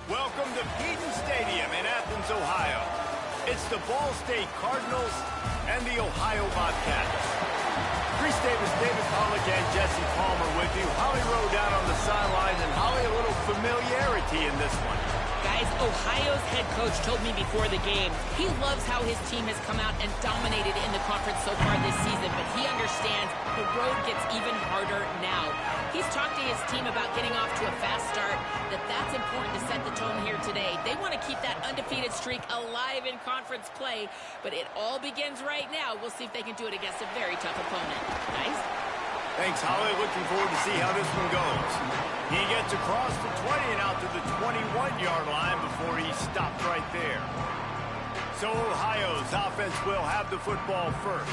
Welcome to Eden Stadium in Athens, Ohio. It's the Ball State Cardinals and the Ohio Bobcats. Reese Davis, David Pollock, and Jesse Palmer with you. Holly Rowe down on the sidelines, and Holly, a little familiarity in this one. Guys, Ohio's head coach told me before the game he loves how his team has come out and dominated in the conference so far this season, but he understands the road gets even harder now. He's talked to his team about getting off to a fast start, that's important to set the tone here today. They want to keep that undefeated streak alive in conference play, but it all begins right now. We'll see if they can do it against a very tough opponent. Guys? Thanks, Holly. Looking forward to see how this one goes. He gets across the 20 and out to the 21-yard line before he stopped right there. So Ohio's offense will have the football first.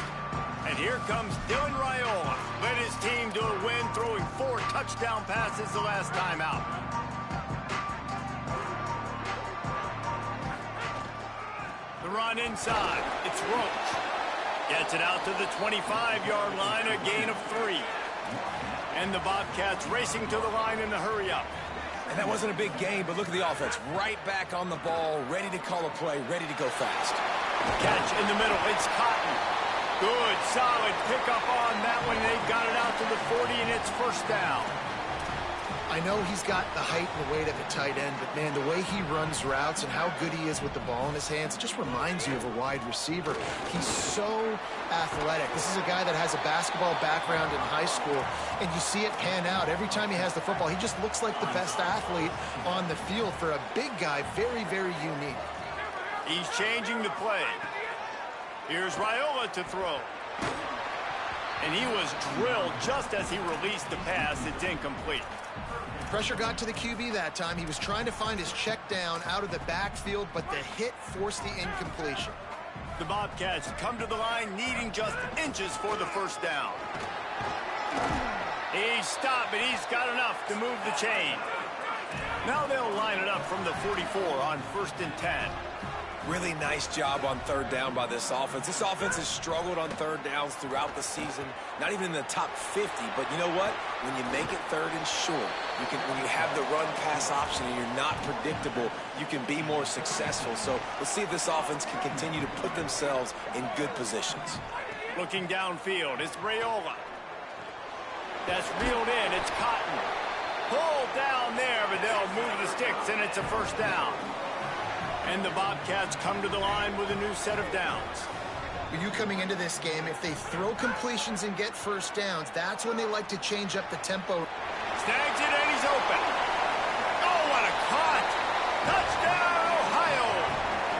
And here comes Dylan Raiola. Led his team to a win, throwing 4 touchdown passes the last time out. The run inside. It's Roach. Gets it out to the 25-yard line, a gain of 3. And the Bobcats racing to the line in the hurry-up. And that wasn't a big gain, but look at the offense. Right back on the ball, ready to call a play, ready to go fast. Catch in the middle. It's Cotton. Good, solid pickup on that one. They've got it out to the 40, and it's first down. I know he's got the height and the weight of a tight end, but, man, the way he runs routes and how good he is with the ball in his hands, it just reminds you of a wide receiver. He's so athletic. This is a guy that has a basketball background in high school, and you see it pan out. Every time he has the football, he just looks like the best athlete on the field. For a big guy, very, very unique. He's changing the play. Here's Raiola to throw. And he was drilled just as he released the pass. It's incomplete. Pressure got to the QB that time. He was trying to find his check down out of the backfield, but the hit forced the incompletion. The Bobcats come to the line needing just inches for the first down. He's stopped, but he's got enough to move the chain. Now they'll line it up from the 44 on 1st and 10. Really nice job on 3rd down by this offense. This offense has struggled on 3rd downs throughout the season. Not even in the top 50, but you know what? When you make it 3rd and short, when you have the run-pass option and you're not predictable, you can be more successful. So let's see if this offense can continue to put themselves in good positions. Looking downfield, it's Raiola. That's reeled in. It's Cotton. Pulled down there, but they'll move the sticks, and it's a first down. And the Bobcats come to the line with a new set of downs. For you coming into this game, if they throw completions and get first downs, that's when they like to change up the tempo. Snags it, and he's open. Oh, what a caught! Touchdown, Ohio!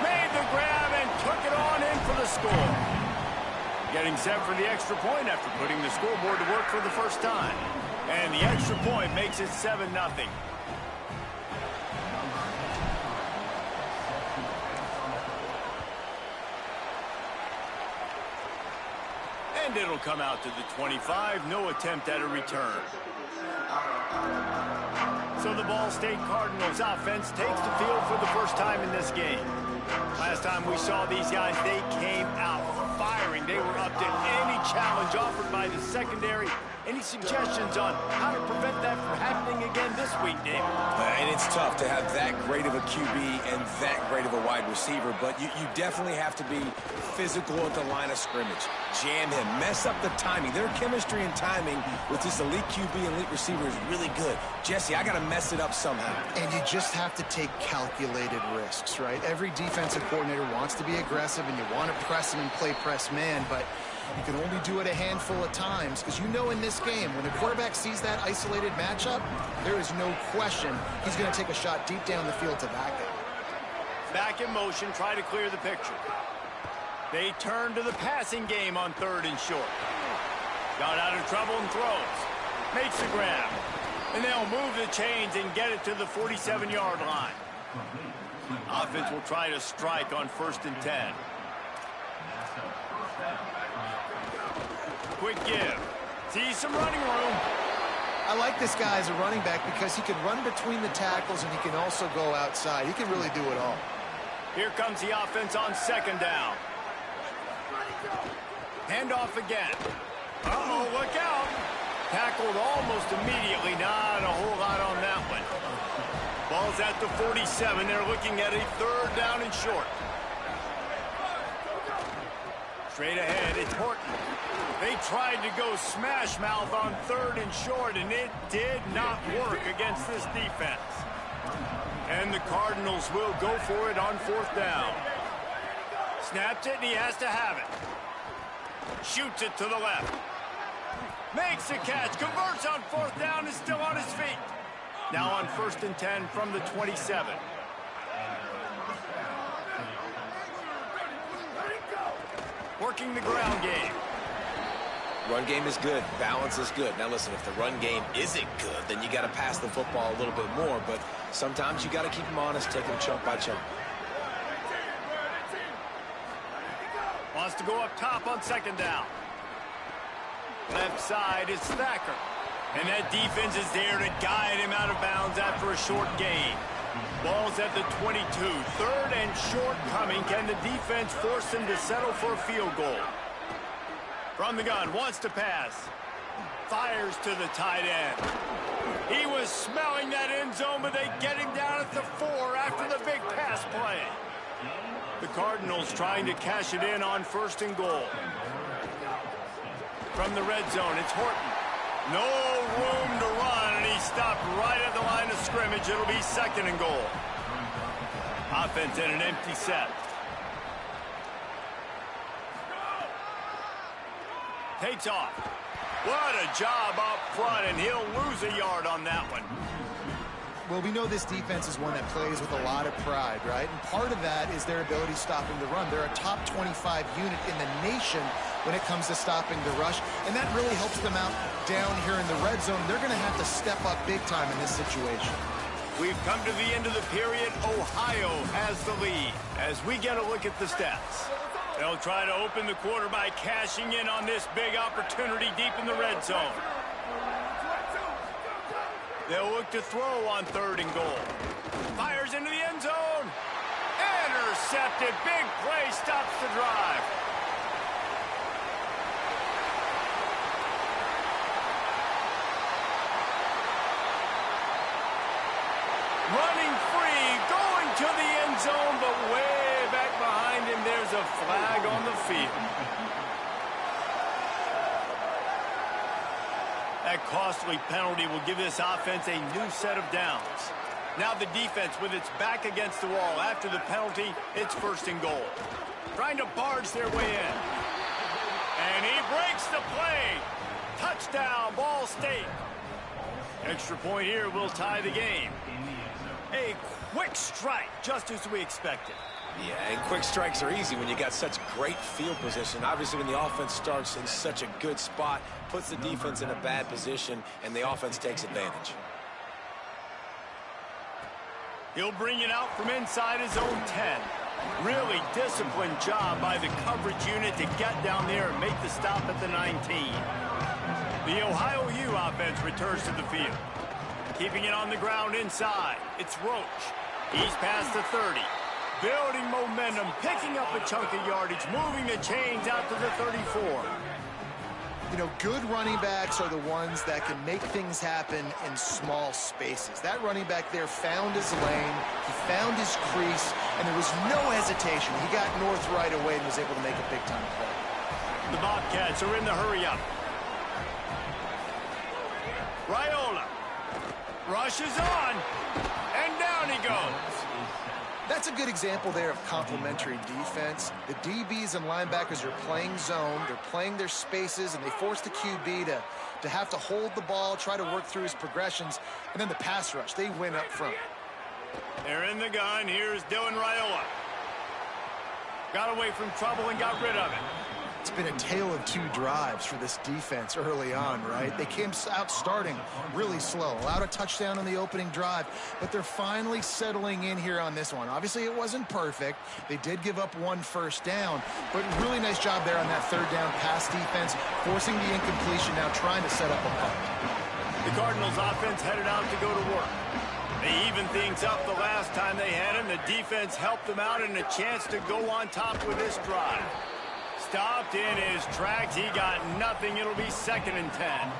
Made the grab and took it on in for the score. Getting set for the extra point after putting the scoreboard to work for the first time. And the extra point makes it 7-0. And it'll come out to the 25. No attempt at a return. So the Ball State Cardinals offense takes the field for the first time in this game. Last time we saw these guys, they came out firing. They were up to any challenge offered by the secondary. Any suggestions on how to prevent that from happening again this week, David? And it's tough to have that great of a QB and that great of a wide receiver, but you definitely have to be physical at the line of scrimmage. Jam him, mess up the timing. Their chemistry and timing with this elite QB and elite receiver is really good. Jesse, I got to mess it up somehow. And you just have to take calculated risks, right? Every defensive coordinator wants to be aggressive, and you want to press him and play press man, but you can only do it a handful of times, because you know in this game, when a quarterback sees that isolated matchup, there is no question he's going to take a shot deep down the field to back it. Back in motion, try to clear the picture. They turn to the passing game on 3rd and short. Got out of trouble and throws. Makes the grab. And they'll move the chains and get it to the 47-yard line. Offense will try to strike on 1st and 10. Quick give. Sees some running room. I like this guy as a running back because he can run between the tackles and he can also go outside. He can really do it all. Here comes the offense on 2nd down. Handoff again. Uh-oh, look out. Tackled almost immediately. Not a whole lot on that one. Ball Ball's at the 47. They're looking at a 3rd down and short. Straight ahead, it's Horton. They tried to go smash mouth on 3rd and short, and it did not work against this defense. And the Cardinals will go for it on 4th down. Snaps it, and he has to have it. Shoots it to the left. Makes the catch, converts on 4th down, is still on his feet. Now on 1st and 10 from the 27. Working the ground game. Run game is good. Balance is good. Now listen, if the run game isn't good, then you got to pass the football a little bit more. But sometimes you got to keep them honest, take them chunk by chunk. Wants to go up top on 2nd down. Left side is Thacker. And that defense is there to guide him out of bounds after a short gain. Ball's at the 22. 3rd and short coming. Can the defense force him to settle for a field goal? From the gun, wants to pass. Fires to the tight end. He was smelling that end zone, but they get him down at the 4 after the big pass play. The Cardinals trying to cash it in on 1st and goal. From the red zone, it's Horton. No room to run, and he stopped right at the line of scrimmage. It'll be 2nd and goal. Offense in an empty set. Takes off. What a job up front, and he'll lose a yard on that one. Well, we know this defense is one that plays with a lot of pride, right? And part of that is their ability stopping the run. They're a top 25 unit in the nation when it comes to stopping the rush, and that really helps them out down here in the red zone. They're going to have to step up big time in this situation. We've come to the end of the period. Ohio has the lead as we get a look at the stats. They'll try to open the quarter by cashing in on this big opportunity deep in the red zone. They'll look to throw on 3rd and goal. Fires into the end zone. Intercepted. Big play stops the drive. Running free, going to the end zone, but way back behind him, there's a flag on the field. That costly penalty will give this offense a new set of downs. Now the defense with its back against the wall. After the penalty, it's 1st and goal. Trying to barge their way in. And he breaks the play. Touchdown, Ball State. Extra point here will tie the game. A quick strike, just as we expected. Yeah, and quick strikes are easy when you got such great field position. Obviously, when the offense starts in such a good spot, puts the defense in a bad position, and the offense takes advantage. He'll bring it out from inside his own 10. Really disciplined job by the coverage unit to get down there and make the stop at the 19. The Ohio U offense returns to the field. Keeping it on the ground inside. It's Roach. He's past the 30. Building momentum, picking up a chunk of yardage, moving the chains out to the 34. You know, good running backs are the ones that can make things happen in small spaces. That running back there found his lane, he found his crease, and there was no hesitation. He got north right away and was able to make a big-time play. The Bobcats are in the hurry-up. Raiola rushes on, and down he goes. That's a good example there of complementary defense. The DBs and linebackers are playing zone, they're playing their spaces, and they force the QB to have to hold the ball, try to work through his progressions, and then the pass rush, they win up front. They're in the gun. Here's Dylan Raiola. Got away from trouble and got rid of it. It's been a tale of two drives for this defense early on, right? They came out starting really slow, allowed a touchdown on the opening drive, but they're finally settling in here on this one. Obviously, it wasn't perfect. They did give up one first down, but really nice job there on that 3rd down pass defense, forcing the incompletion, now trying to set up a punt. The Cardinals offense headed out to go to work. They evened things up the last time they had him. The defense helped them out and a chance to go on top with this drive. Stopped in his tracks. He got nothing. It'll be 2nd and 10.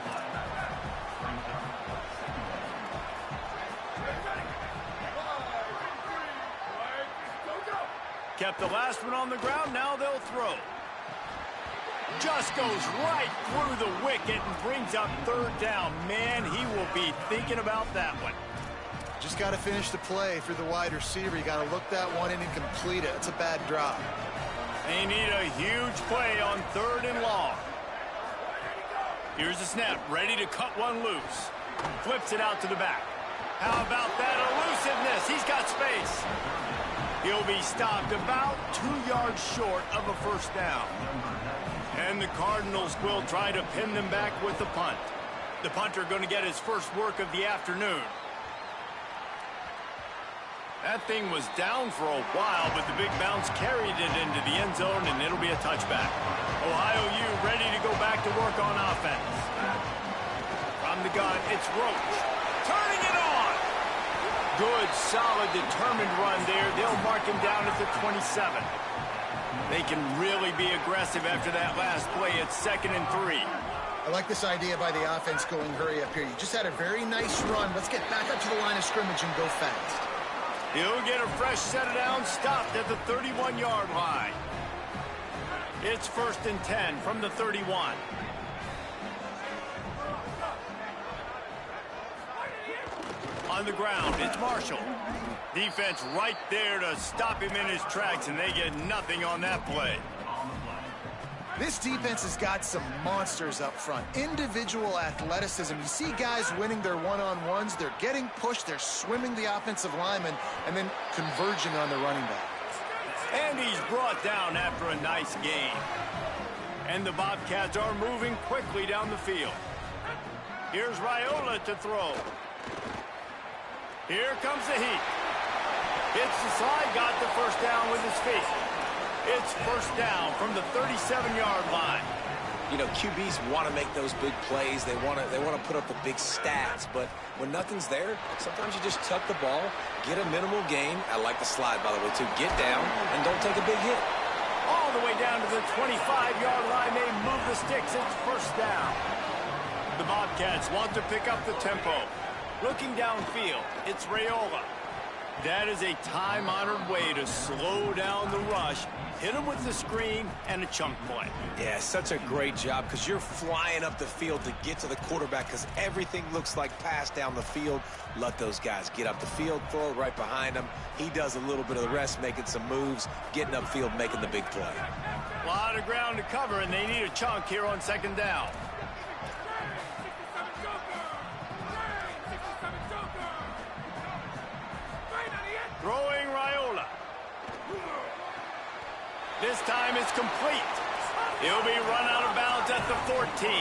Kept the last one on the ground. Now they'll throw. Just goes right through the wicket and brings up third down. Man, he will be thinking about that one. Just got to finish the play for the wide receiver. You got to look that one in and complete it. It's a bad drop. They need a huge play on third and long. Here's the snap, ready to cut one loose. Flips it out to the back. How about that elusiveness? He's got space. He'll be stopped about 2 yards short of a first down. And the Cardinals will try to pin them back with the punt. The punter going to get his first work of the afternoon. That thing was down for a while, but the big bounce carried it into the end zone, and it'll be a touchback. Ohio U ready to go back to work on offense. From the gun, it's Roach. Turning it on! Good, solid, determined run there. They'll mark him down at the 27. They can really be aggressive after that last play. It's 2nd and 3. I like this idea by the offense going hurry up here. You just had a very nice run. Let's get back up to the line of scrimmage and go fast. He'll get a fresh set of downs, stopped at the 31-yard line. It's 1st and 10 from the 31. On the ground, it's Marshall. Defense right there to stop him in his tracks, and they get nothing on that play. This defense has got some monsters up front. Individual athleticism. You see guys winning their one-on-ones. They're getting pushed. They're swimming the offensive lineman and then converging on the running back. And he's brought down after a nice gain. And the Bobcats are moving quickly down the field. Here's Raiola to throw. Here comes the heat. Hits the slide, got the first down with his feet. It's first down from the 37-yard line. You know, QBs want to make those big plays. They want to put up the big stats. But when nothing's there, sometimes you just tuck the ball, get a minimal gain. I like the slide, by the way, too. Get down and don't take a big hit. All the way down to the 25-yard line. They move the sticks. It's first down. The Bobcats want to pick up the tempo. Looking downfield, it's Raiola. That is a time-honored way to slow down the rush, hit him with the screen, and a chunk play. Yeah, such a great job because you're flying up the field to get to the quarterback because everything looks like pass down the field. Let those guys get up the field, throw it right behind him. He does a little bit of the rest, making some moves, getting upfield, making the big play. A lot of ground to cover, and they need a chunk here on second down. Throwing Raiola. This time it's complete. He'll be run out of bounds at the 14.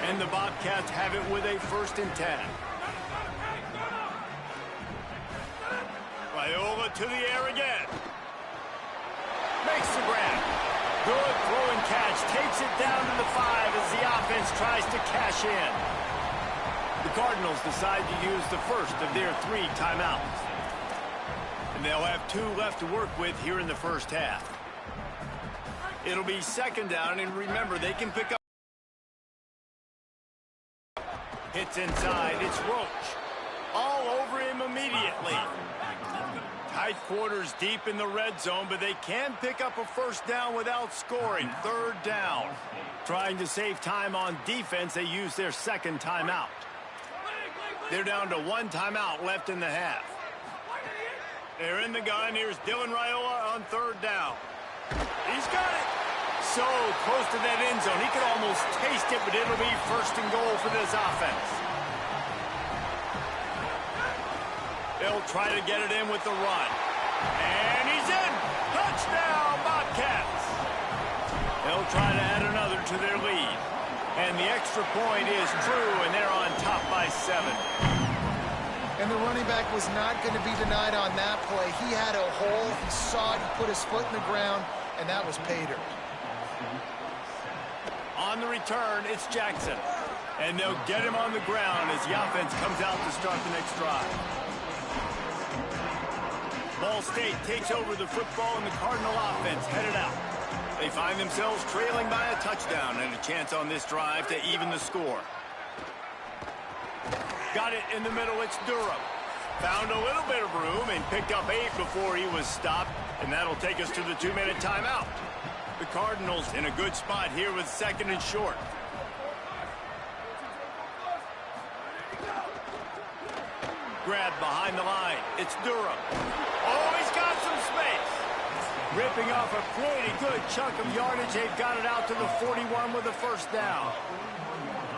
And the Bobcats have it with a 1st and 10. Raiola to the air again. Makes the grab. Good throw and catch. Takes it down to the 5 as the offense tries to cash in. The Cardinals decide to use the first of their 3 timeouts. And they'll have 2 left to work with here in the first half. It'll be second down, and remember, they can pick up. Hits inside, it's Roach. All over him immediately. Tight quarters deep in the red zone, but they can pick up a first down without scoring. 3rd down. Trying to save time on defense, they use their 2nd timeout. They're down to 1 timeout left in the half. They're in the gun. Here's Dylan Raiola on 3rd down. He's got it. So close to that end zone. He could almost taste it, but it'll be 1st and goal for this offense. They'll try to get it in with the run. And he's in. Touchdown, Bobcats. They'll try to add another to their lead. And the extra point is true, and they're on top by 7. And the running back was not going to be denied on that play. He had a hole. He saw it. He put his foot in the ground, and that was pay dirt. On the return, it's Jackson. And they'll get him on the ground as the offense comes out to start the next drive. Ball State takes over the football, and the Cardinal offense headed out. They find themselves trailing by a touchdown and a chance on this drive to even the score. Got it in the middle, it's Durham. Found a little bit of room and picked up 8 before he was stopped, and that'll take us to the 2-minute timeout. The Cardinals in a good spot here with 2nd and short. Grab behind the line. It's Durham. Oh, he's got some space. Ripping off a pretty good chunk of yardage. They've got it out to the 41 with a first down.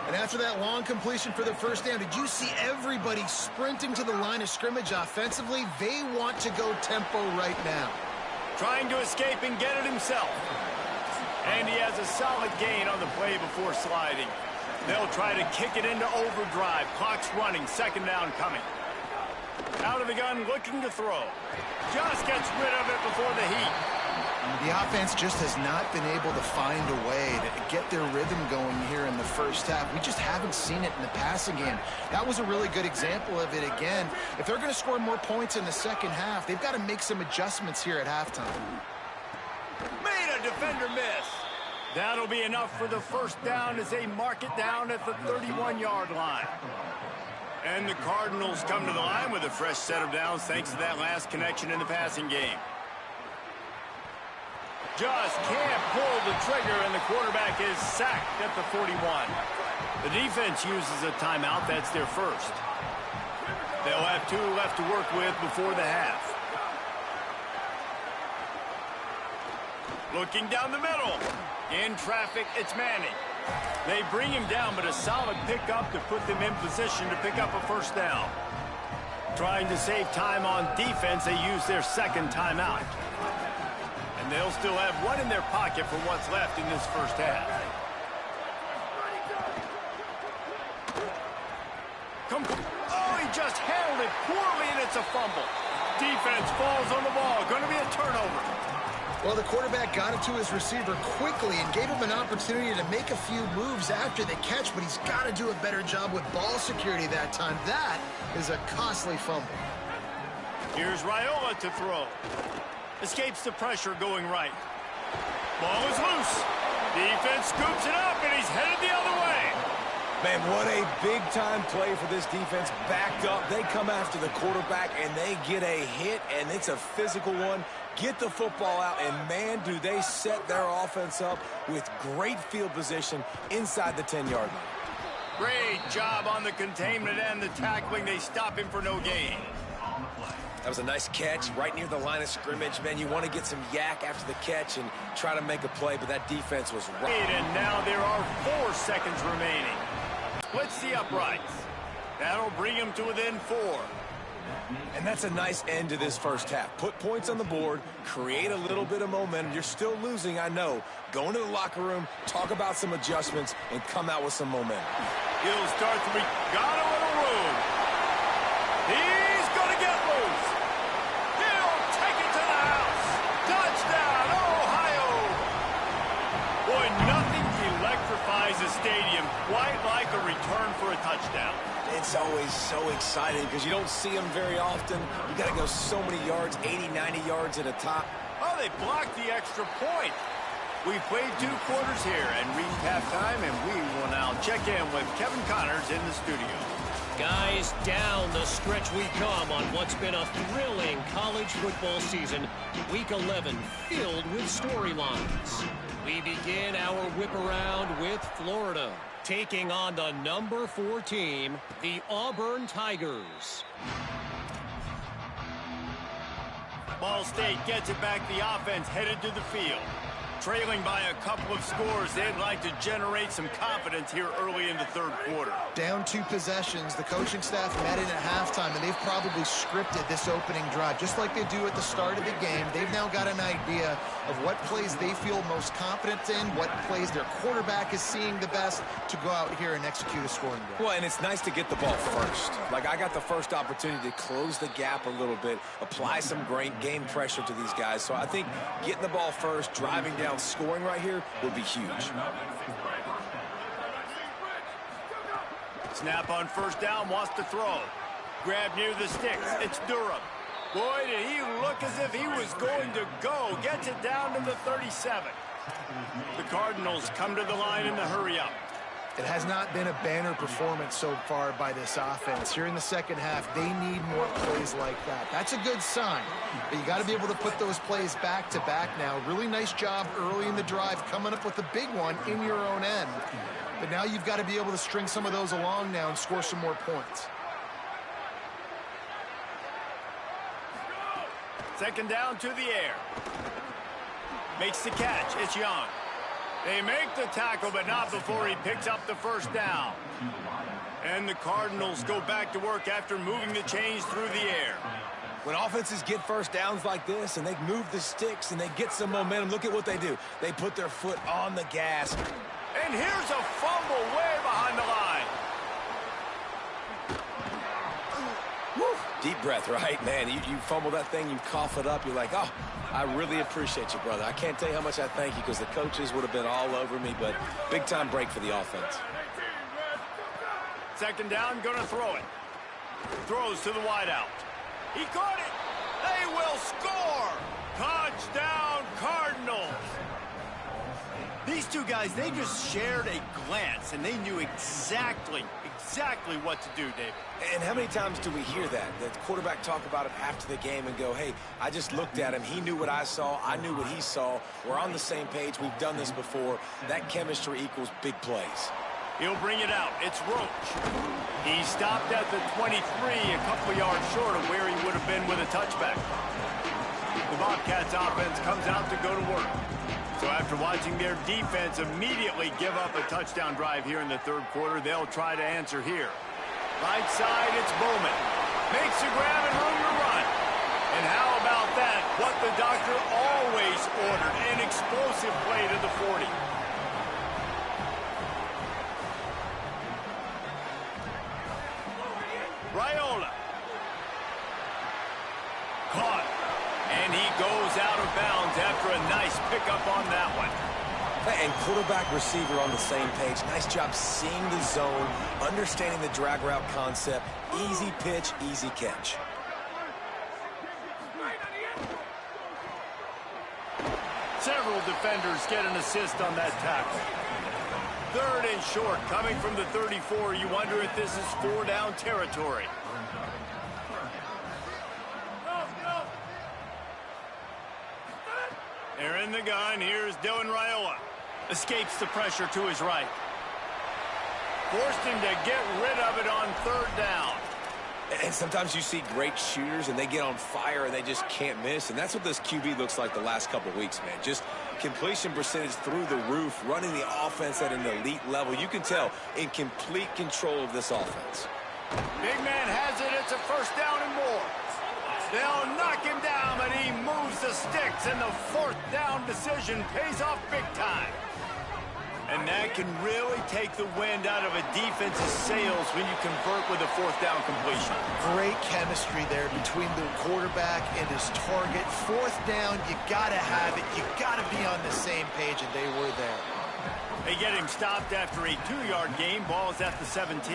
And after that long completion for the first down, did you see everybody sprinting to the line of scrimmage offensively? They want to go tempo right now. Trying to escape and get it himself. And he has a solid gain on the play before sliding. They'll try to kick it into overdrive. Clock's running. 2nd down coming. Out of the gun, looking to throw. Just gets rid of it before the heat. The offense just has not been able to find a way to get their rhythm going here in the first half. We just haven't seen it in the passing game. That was a really good example of it again. If they're going to score more points in the second half, they've got to make some adjustments here at halftime. Made a defender miss. That'll be enough for the first down as they mark it down at the 31-yard line. And the Cardinals come to the line with a fresh set of downs thanks to that last connection in the passing game. Just can't pull the trigger, and the quarterback is sacked at the 41. The defense uses a timeout. That's their first. They'll have 2 left to work with before the half. Looking down the middle. In traffic, it's Manning. They bring him down, but a solid pickup to put them in position to pick up a first down. Trying to save time on defense, they use their 2nd timeout. And they'll still have 1 in their pocket for what's left in this first half. Oh, he just handled it poorly, and it's a fumble. Defense falls on the ball. Going to be a turnover. Well, the quarterback got it to his receiver quickly and gave him an opportunity to make a few moves after the catch, but he's got to do a better job with ball security that time. That is a costly fumble. Here's Raiola to throw. Escapes the pressure going right. Ball is loose. Defense scoops it up, and he's headed the other way. Man, what a big-time play for this defense. Backed up, they come after the quarterback, and they get a hit, and it's a physical one. Get the football out, and man, do they set their offense up with great field position inside the 10-yard line. Great job on the containment and the tackling. They stop him for no gain. That was a nice catch right near the line of scrimmage. Man, you want to get some yak after the catch and try to make a play, but that defense was right. And now there are 4 seconds remaining. Splits the uprights. That'll bring him to within 4. And that's a nice end to this first half. Put points on the board, create a little bit of momentum. You're still losing, I know. Go into the locker room, talk about some adjustments, and come out with some momentum. He'll start to be got a little room. He's going to get loose. He'll take it to the house. Touchdown, Ohio. Boy, nothing electrifies a stadium quite like a return for a touchdown. It's always so exciting because you don't see them very often. You got to go so many yards, 80, 90 yards at a time. Oh, they blocked the extra point. We played 2 quarters here and reached halftime, and we will now check in with Kevin Connors in the studio. Guys, down the stretch we come on what's been a thrilling college football season. Week 11 filled with storylines. We begin our whip around with Florida, taking on the number 4 team, the Auburn Tigers. Ball State gets it back. The offense headed to the field. Trailing by a couple of scores, they'd like to generate some confidence here early in the 3rd quarter. Down 2 possessions, the coaching staff met in at halftime, and they've probably scripted this opening drive. Just like they do at the start of the game, they've now got an idea of what plays they feel most confident in, what plays their quarterback is seeing the best to go out here and execute a scoring drive. Well, and it's nice to get the ball first. Like, I got the first opportunity to close the gap a little bit, apply some great game pressure to these guys. So I think getting the ball first, driving down, scoring right here would be huge. Snap on first down, wants to throw. Grab near the sticks. It's Durham. Boy, did he look as if he was going to go. Gets it down to the 37. The Cardinals come to the line in the hurry-up. It has not been a banner performance so far by this offense. Here in the second half, they need more plays like that. That's a good sign, but you got to be able to put those plays back to back now. Really nice job early in the drive, coming up with a big one in your own end. But now you've got to be able to string some of those along now and score some more points. Second down to the air. Makes the catch. It's Young. They make the tackle, but not before he picks up the first down. And the Cardinals go back to work after moving the chains through the air. When offenses get first downs like this and they move the sticks and they get some momentum, look at what they do. They put their foot on the gas. And here's a fumble way behind the line. Woo. Deep breath, right? Man, you fumble that thing, you cough it up, you're like, oh, I really appreciate you, brother. I can't tell you how much I thank you because the coaches would have been all over me, but big-time break for the offense. Second down, going to throw it. Throws to the wideout. He caught it. They will score. Touchdown, Cardinals. These two guys, they just shared a glance, and they knew exactly what to do, David. And how many times do we hear that? The quarterback talk about it after the game and go, hey, I just looked at him. He knew what I saw. I knew what he saw. We're on the same page. We've done this before. That chemistry equals big plays. He'll bring it out. It's Roach. He stopped at the 23, a couple of yards short of where he would have been with a touchback. The Bobcats offense comes out to go to work. So after watching their defense immediately give up a touchdown drive here in the third quarter, they'll try to answer here. Right side, it's Bowman. Makes a grab and room to run. And how about that? What the doctor always ordered, an explosive play to the 40. Raiola. Caught. And he goes out of bounds after a nice pickup on that one. And quarterback receiver on the same page. Nice job seeing the zone, understanding the drag route concept. Easy pitch, easy catch. Several defenders get an assist on that tackle. Third and short, coming from the 34. You wonder if this is 4-down territory. They're in the gun. Here's Dylan Raiola. Escapes the pressure to his right. Forced him to get rid of it on third down. And sometimes you see great shooters and they get on fire and they just can't miss. And that's what this QB looks like the last couple of weeks, man. Just completion percentage through the roof, running the offense at an elite level. You can tell in complete control of this offense. Big man has it. It's a first down and more. They'll knock him down, but he moves the sticks, and the fourth down decision pays off big time. And that can really take the wind out of a defense's sails when you convert with a fourth down completion. Great chemistry there between the quarterback and his target. Fourth down, you got to have it. You got to be on the same page, and they were there. They get him stopped after a 2-yard gain. Ball's at the 17.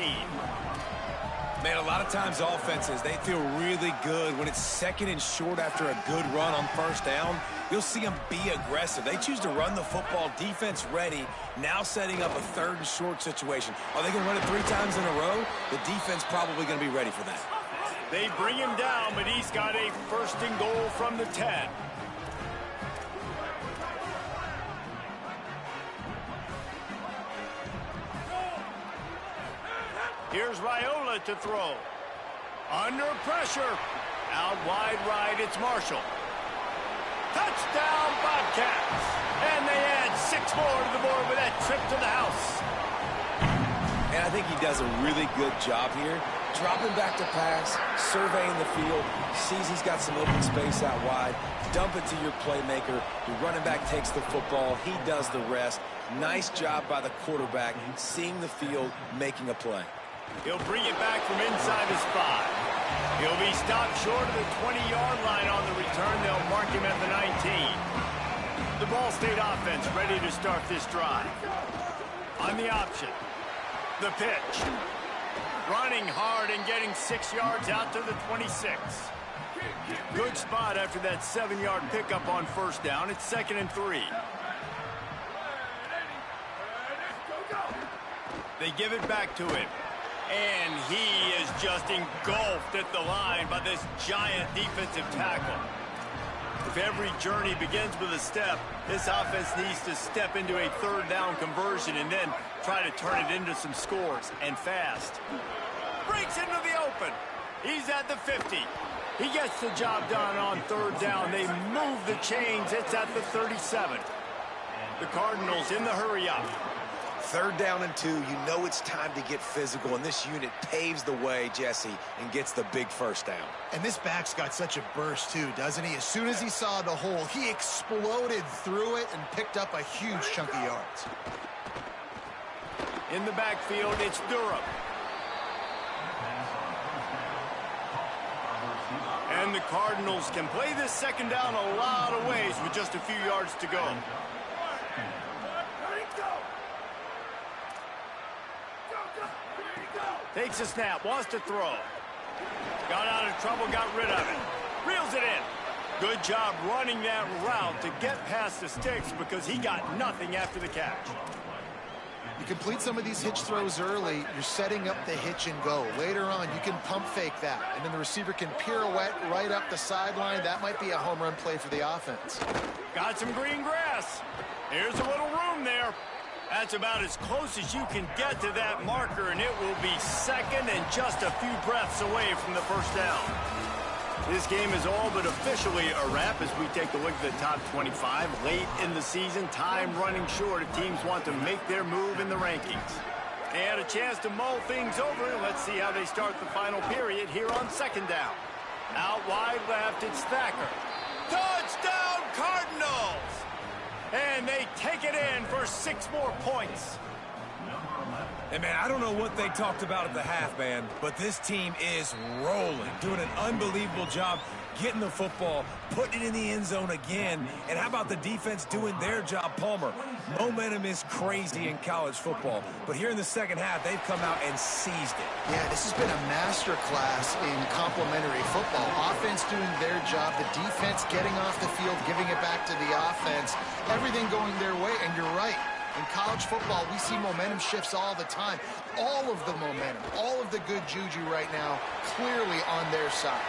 Man, a lot of times offenses, they feel really good when it's second and short after a good run on first down. You'll see them be aggressive. They choose to run the football, defense ready, now setting up a third and short situation. Are they going to run it 3 times in a row? The defense probably going to be ready for that. They bring him down, but he's got a first and goal from the 10. Here's Raiola to throw. Under pressure. Out wide right, it's Marshall. Touchdown, Bobcats. And they add 6 more to the board with that trip to the house. And I think he does a really good job here. Dropping back to pass, surveying the field, sees he's got some open space out wide, dump it to your playmaker. The running back takes the football. He does the rest. Nice job by the quarterback, seeing the field, making a play. He'll bring it back from inside his 5. He'll be stopped short of the 20-yard line on the return. They'll mark him at the 19. The Ball State offense ready to start this drive. On the option. The pitch. Running hard and getting 6 yards out to the 26. Good spot after that 7-yard pickup on first down. It's 2nd and 3. They give it back to him. And he is just engulfed at the line by this giant defensive tackle. If every journey begins with a step, this offense needs to step into a third down conversion and then try to turn it into some scores, and fast. Breaks into the open. He's at the 50. He gets the job done on third down. They move the chains. It's at the 37. The Cardinals in the hurry-up. 3rd down and 2, you know it's time to get physical, and this unit paves the way, Jesse, and gets the big first down. And this back's got such a burst, too, doesn't he? As soon as he saw the hole, he exploded through it and picked up a huge chunk of yards. In the backfield, it's Durham. And the Cardinals can play this 2nd down a lot of ways with just a few yards to go. Takes a snap, wants to throw. Got out of trouble, got rid of it. Reels it in. Good job running that route to get past the sticks because he got nothing after the catch. You complete some of these hitch throws early, you're setting up the hitch and go. Later on, you can pump fake that, and then the receiver can pirouette right up the sideline. That might be a home run play for the offense. Got some green grass. Here's a little room there. That's about as close as you can get to that marker, and it will be second and just a few breaths away from the first down. This game is all but officially a wrap as we take a look at the top 25. Late in the season, time running short if teams want to make their move in the rankings. They had a chance to mull things over. Let's see how they start the final period here on 2nd down. Out wide left, it's Thacker. Touchdown, Cardinals! And they take it in for 6 more points. Hey, man, I don't know what they talked about at the half, man, but this team is rolling, doing an unbelievable job getting the football, putting it in the end zone again. And how about the defense doing their job, Palmer? Momentum is crazy in college football, but here in the 2nd half, they've come out and seized it. Yeah, this has been a master class in complementary football. Offense doing their job, the defense getting off the field, giving it back to the offense, everything going their way, and you're right. In college football, we see momentum shifts all the time. All of the momentum, all of the good juju right now, clearly on their side.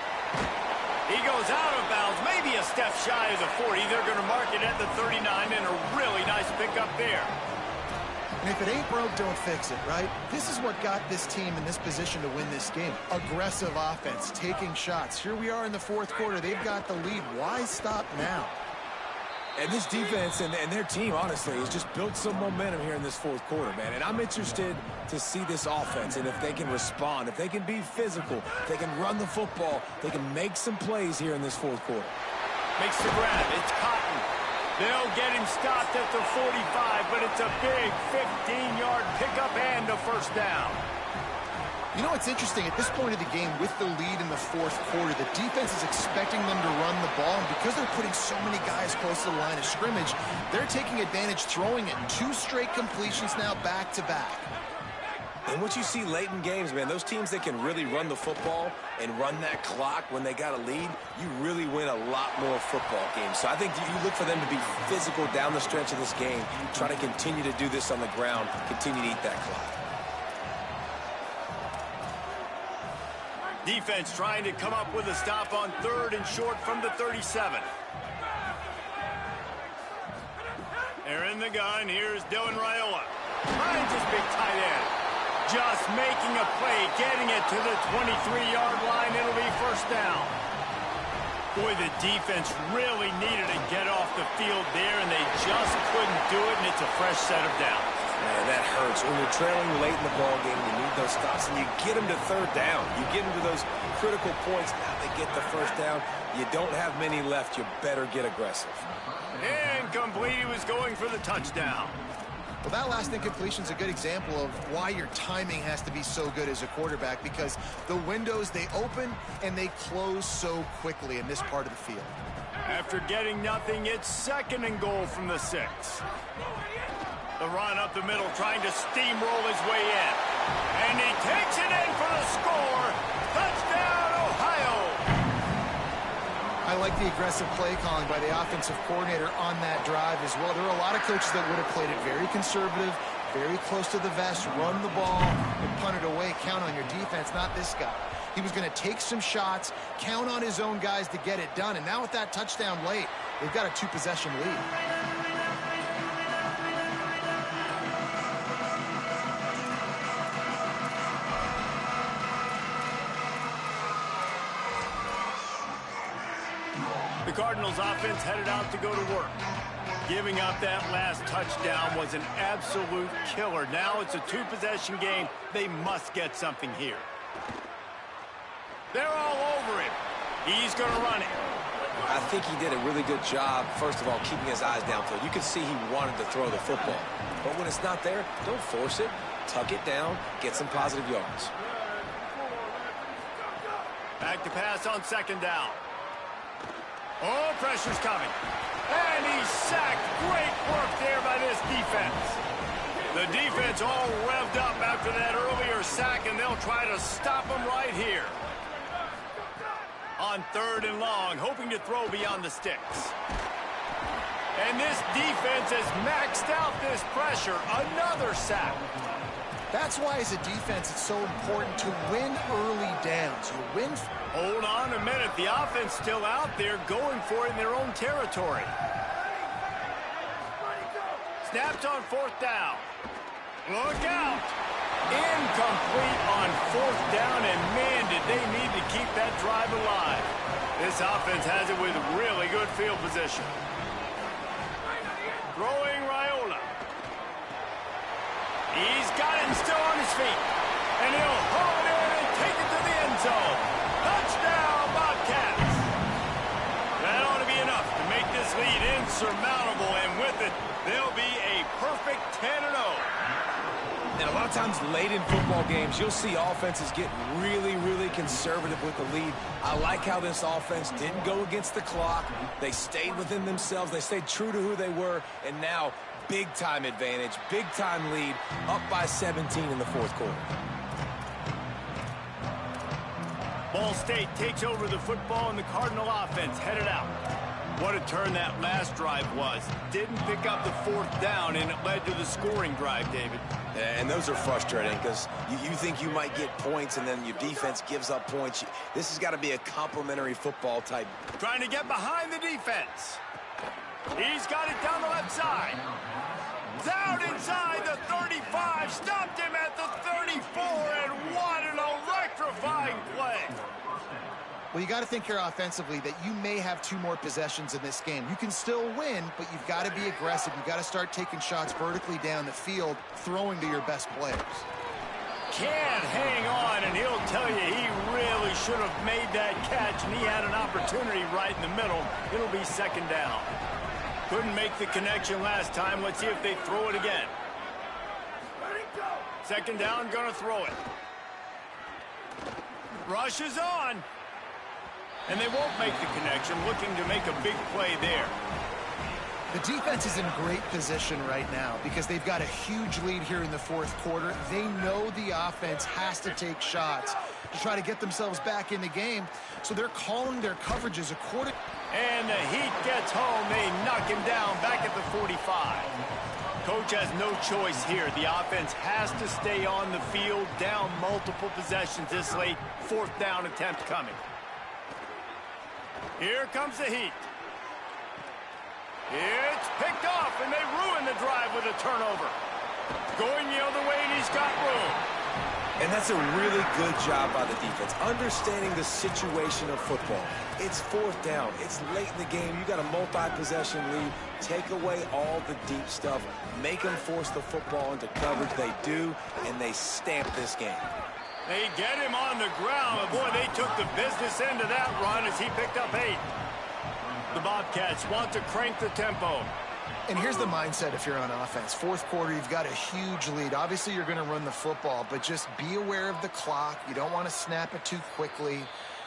He goes out of bounds, maybe a step shy of the 40. They're going to mark it at the 39, and a really nice pickup there. And if it ain't broke, don't fix it, right? This is what got this team in this position to win this game. Aggressive offense, taking shots. Here we are in the 4th quarter. They've got the lead. Why stop now? And this defense and their team, honestly, has just built some momentum here in this 4th quarter, man. And I'm interested to see this offense and if they can respond, if they can be physical, if they can run the football, they can make some plays here in this 4th quarter. Makes the grab. It's Cotton. They'll get him stopped at the 45, but it's a big 15-yard pickup and a first down. You know, it's interesting. At this point of the game, with the lead in the 4th quarter, the defense is expecting them to run the ball. And because they're putting so many guys close to the line of scrimmage, they're taking advantage, throwing it. 2 straight completions now back-to-back. And what you see late in games, man, those teams that can really run the football and run that clock when they got a lead, you really win a lot more football games. So I think you look for them to be physical down the stretch of this game, try to continue to do this on the ground, continue to eat that clock. Defense trying to come up with a stop on 3rd and short from the 37. They're in the gun. Here's Dylan Raiola. Finds his big tight end. Just making a play, getting it to the 23-yard line. It'll be first down. Boy, the defense really needed to get off the field there, and they just couldn't do it, and it's a fresh set of downs. Man, that hurts. When you're trailing late in the ball game, you need those stops, and you get them to 3rd down. You get them to those critical points. Now they get the first down. You don't have many left. You better get aggressive. Incomplete. He was going for the touchdown. Well, that last incompletion is a good example of why your timing has to be so good as a quarterback, because the windows, they open and they close so quickly in this part of the field. After getting nothing, it's 2nd and goal from the 6. The run up the middle, trying to steamroll his way in. And he takes it in for the score. Touchdown, Ohio! I like the aggressive play calling by the offensive coordinator on that drive as well. There were a lot of coaches that would have played it very conservative, very close to the vest, run the ball, and punt it away. Count on your defense, not this guy. He was going to take some shots, count on his own guys to get it done. And now with that touchdown late, they've got a 2-possession lead. The Cardinals offense headed out to go to work. Giving up that last touchdown was an absolute killer. Now it's a 2-possession game. They must get something here. They're all over him. He's going to run it. I think he did a really good job, first of all, keeping his eyes downfield. You could see he wanted to throw the football. But when it's not there, don't force it. Tuck it down, get some positive yards. Back to pass on second down. Oh, pressure's coming. And he's sacked. Great work there by this defense. The defense all revved up after that earlier sack, and they'll try to stop him right here. On third and long, hoping to throw beyond the sticks. And this defense has maxed out this pressure. Another sack. That's why, as a defense, it's so important to win early downs. You win. Hold on a minute. The offense still out there going for it in their own territory. Snapped on fourth down. Look out. Incomplete on fourth down, and man, did they need to keep that drive alive. This offense has it with really good field position. Throwing Raiola. He's got it and still on his feet. And he'll haul it in and take it to the end zone. Touchdown, Bobcats. That ought to be enough to make this lead insurmountable, and with it, they'll be a perfect 10-0. And a lot of times late in football games, you'll see offenses get really, really conservative with the lead. I like how this offense didn't go against the clock. They stayed within themselves. They stayed true to who they were. And now, big-time advantage, big-time lead, up by 17 in the fourth quarter. Ball State takes over the football, and the Cardinal offense headed out. What a turn that last drive was. Didn't pick up the fourth down, and it led to the scoring drive, David. And those are frustrating because you think you might get points, and then your defense gives up points. This has got to be a complimentary football type. Trying to get behind the defense. He's got it down the left side. Down inside the 35. Stopped him at the 34, and what an electrifying play. Well, you got to think here offensively that you may have 2 more possessions in this game. You can still win, but you've got to be aggressive. You've got to start taking shots vertically down the field, throwing to your best players. Can't hang on, and he'll tell you he really should have made that catch, and he had an opportunity right in the middle. It'll be second down. Couldn't make the connection last time. Let's see if they throw it again. Second down, gonna throw it. Rush is on. And they won't make the connection, looking to make a big play there. The defense is in great position right now because they've got a huge lead here in the fourth quarter. They know the offense has to take shots to try to get themselves back in the game, so they're calling their coverages according. And the Heat gets home. They knock him down back at the 45. Coach has no choice here. The offense has to stay on the field, down multiple possessions this late. Fourth down attempt coming. Here comes the Heat. It's picked off, and they ruin the drive with a turnover. Going the other way, and he's got room. And that's a really good job by the defense, understanding the situation of football. It's fourth down. It's late in the game. You got a multi-possession lead. Take away all the deep stuff. Make them force the football into coverage. They do, and they stamp this game. They get him on the ground, but boy, they took the business end of that run as he picked up 8. The Bobcats want to crank the tempo. And here's the mindset if you're on offense. Fourth quarter, you've got a huge lead. Obviously, you're going to run the football, but just be aware of the clock. You don't want to snap it too quickly.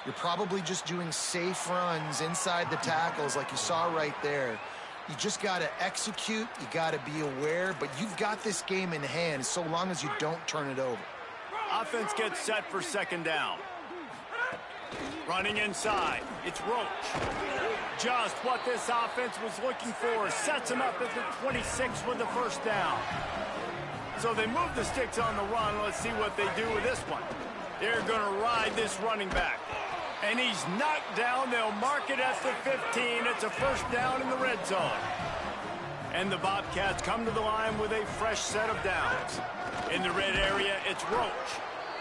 You're probably just doing safe runs inside the tackles like you saw right there. You just got to execute. You got to be aware, but you've got this game in hand so long as you don't turn it over. Offense gets set for second down. Running inside, it's Roach. Just what this offense was looking for. Sets him up at the 26 with the first down. So they move the sticks on the run. Let's see what they do with this one. They're going to ride this running back. And he's knocked down. They'll mark it at the 15. It's a first down in the red zone. And the Bobcats come to the line with a fresh set of downs. In the red area, it's Roach.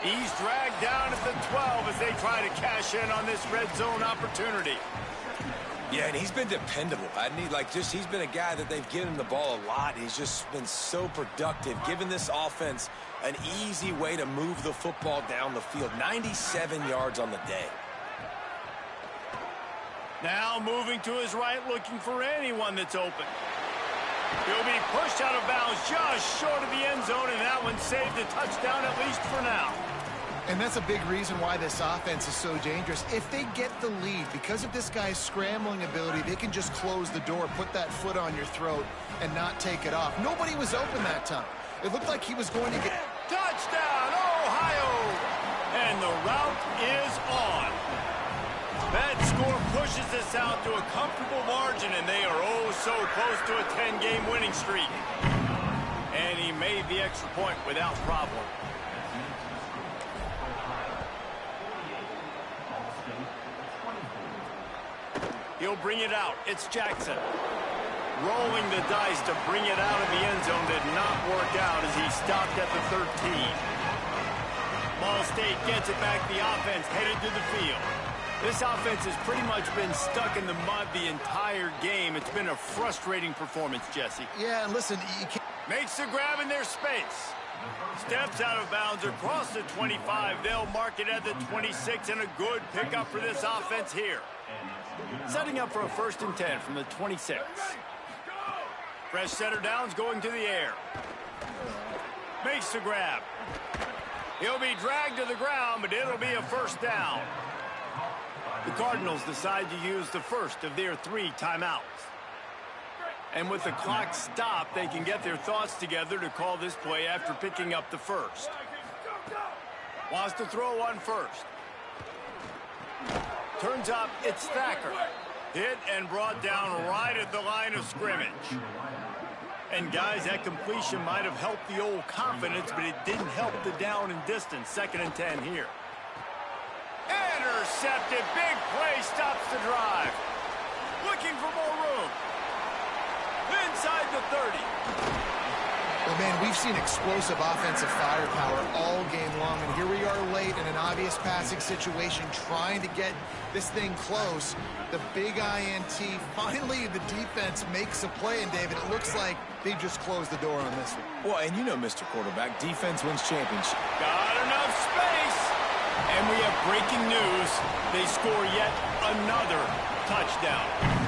He's dragged down at the 12 as they try to cash in on this red zone opportunity. Yeah, and he's been dependable. He's been a guy that they've given him the ball a lot. He's just been so productive, giving this offense an easy way to move the football down the field. 97 yards on the day. Now moving to his right, looking for anyone that's open. He'll be pushed out of bounds just short of the end zone, and that one saved a touchdown at least for now. And that's a big reason why this offense is so dangerous. If they get the lead, because of this guy's scrambling ability, they can just close the door, put that foot on your throat, and not take it off. Nobody was open that time. It looked like he was going to get... Touchdown, Ohio! And the route is on. That score pushes this out to a comfortable margin, and they are oh so close to a 10-game winning streak. And he made the extra point without problem. He'll bring it out. It's Jackson. Rolling the dice to bring it out of the end zone did not work out as he stopped at the 13. Ball State gets it back. The offense headed to the field. This offense has pretty much been stuck in the mud the entire game. It's been a frustrating performance, Jesse. Yeah, and listen, you can't... Makes the grab in their space. Steps out of bounds across the 25. They'll mark it at the 26, and a good pickup for this offense here. Setting up for a 1st and 10 from the 26. Fresh setter downs going to the air. Makes the grab. He'll be dragged to the ground, but it'll be a first down. The Cardinals decide to use the first of their 3 timeouts. And with the clock stopped, they can get their thoughts together to call this play after picking up the first. Wants to throw on first. Turns up, it's Thacker. Hit and brought down right at the line of scrimmage. And guys, that completion might have helped the old confidence, but it didn't help the down and distance. 2nd and 10 here. Intercepted. Big play stops the drive. Looking for more room. Inside the 30. Well, man, we've seen explosive offensive firepower all game long, and here we are late in an obvious passing situation trying to get this thing close. The big INT, finally the defense makes a play, and David, it looks like they just closed the door on this one. Well, and you know, Mr. Quarterback, defense wins championship. Got enough space. And we have breaking news. They score yet another touchdown.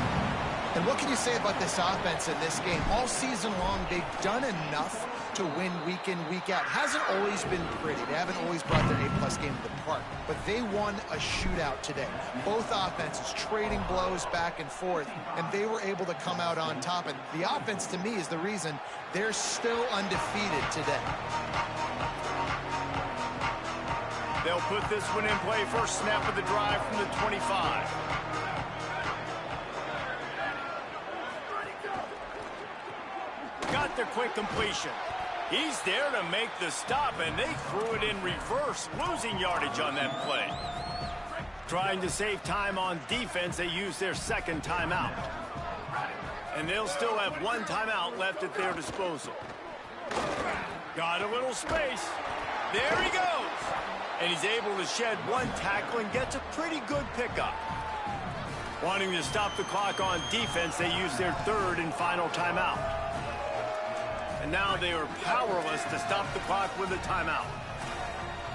And what can you say about this offense in this game? All season long, they've done enough to win week in, week out. Hasn't always been pretty. They haven't always brought their A-plus game to the park. But they won a shootout today. Both offenses trading blows back and forth, and they were able to come out on top. And the offense, to me, is the reason they're still undefeated today. They'll put this one in play. First snap of the drive from the 25. Got the quick completion. He's there to make the stop, and they threw it in reverse, losing yardage on that play. Trying to save time on defense, they use their 2nd timeout. And they'll still have 1 timeout left at their disposal. Got a little space. There he goes. And he's able to shed 1 tackle and gets a pretty good pickup. Wanting to stop the clock on defense, they use their 3rd and final timeout. And now they are powerless to stop the clock with a timeout.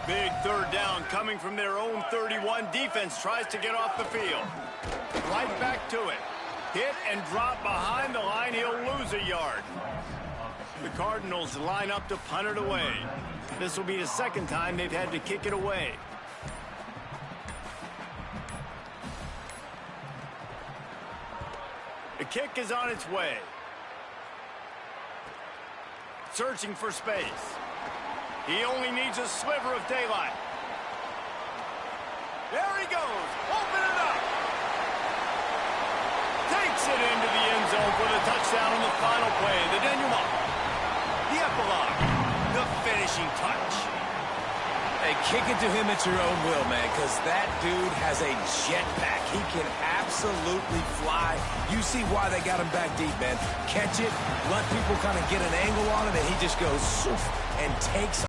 Big 3rd down coming from their own 31. Defense tries to get off the field. Right back to it. Hit and drop behind the line. He'll lose a yard. The Cardinals line up to punt it away. This will be the 2nd time they've had to kick it away. The kick is on its way. Searching for space. He only needs a sliver of daylight. There he goes. Open it up. Takes it into the end zone for the touchdown on the final play. The denouement. The epilogue. finishing touch. Hey, kick it to him at your own will, man, because that dude has a jetpack. He can absolutely fly. You see why they got him back deep, man. Catch it, let people kind of get an angle on him, and he just goes and takes